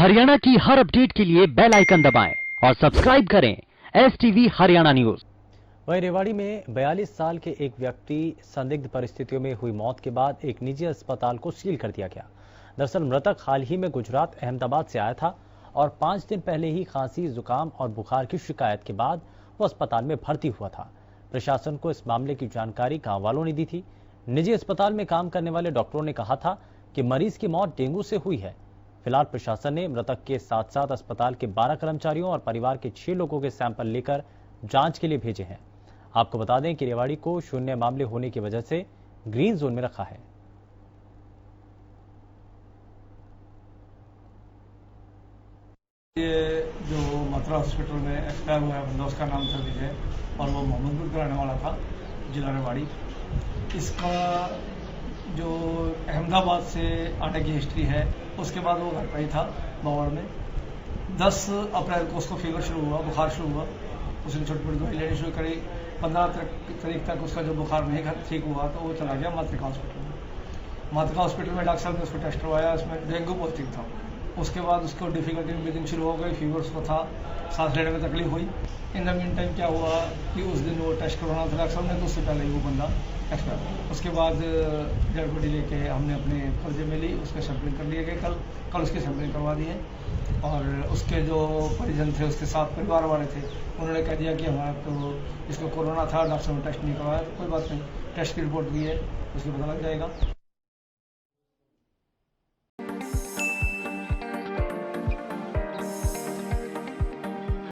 हरियाणा की हर अपडेट के लिए बेल आइकन दबाएं और सब्सक्राइब करें STV हरियाणा न्यूज। वहीं रेवाड़ी में 42 साल के एक व्यक्ति संदिग्ध परिस्थितियों में हुई मौत के बाद एक निजी अस्पताल को सील कर दिया गया। दरअसल मृतक हाल ही में गुजरात अहमदाबाद से आया था और 5 दिन पहले ही खांसी, जुकाम और बुखार की शिकायत के बाद वो अस्पताल में भर्ती हुआ था। प्रशासन को इस मामले की जानकारी गांव वालों ने दी थी। निजी अस्पताल में काम करने वाले डॉक्टरों ने कहा था कि मरीज की मौत डेंगू से हुई है। फिलहाल प्रशासन ने मृतक के साथ साथ अस्पताल के 12 कर्मचारियों और परिवार के 6 लोगों के सैंपल लेकर जांच के लिए भेजे हैं। आपको बता दें कि रेवाड़ी को शून्य मामले होने की वजह से ग्रीन जोन में रखा है। ये जो मथुरा हॉस्पिटल में एक्सपायर हुआ है बंदा, उसका नाम था विजय और वो मोहम्मदपुर का रहने वाला था, जिला रेवाड़ी। इसका जो अहमदाबाद से आने की हिस्ट्री है, उसके बाद वो घर पर ही था बावड़ में। 10 अप्रैल को उसको फीवर शुरू हुआ, बुखार शुरू हुआ। उसने छोटी मोटी दवाई लेनी शुरू करी। 15 तारीख तक उसका जो बुखार नहीं ठीक हुआ तो वो चला गया मातृका हॉस्पिटल में। मातृका हॉस्पिटल में डॉक्टर साहब ने उसको टेस्ट करवाया, उसमें डेंगू पॉजिटिव था। उसके बाद उसको डिफिकल्टी ब्रीदिंग शुरू हो गई, फीवर उसको था, सांस लेने में तकलीफ हुई। इन द मीन टाइम क्या हुआ कि उस दिन वो टेस्ट करवाना था डॉक्टर साहब ने, तो उससे पहले ही वो बंदा एक्सपायर। उसके बाद डेड बॉडी लेके हमने अपने कब्जे में ली, उसके सैंपलिंग कर लिए गए। कल उसकी सैंपलिंग करवा दी है और उसके जो परिजन थे, उसके साथ परिवार वाले थे, उन्होंने कह दिया कि हमारा तो इसको कोरोना था, डॉक्टर ने टेस्ट नहीं करवाया। तो कोई बात नहीं, टेस्ट की रिपोर्ट दी है, उसको पता लग जाएगा।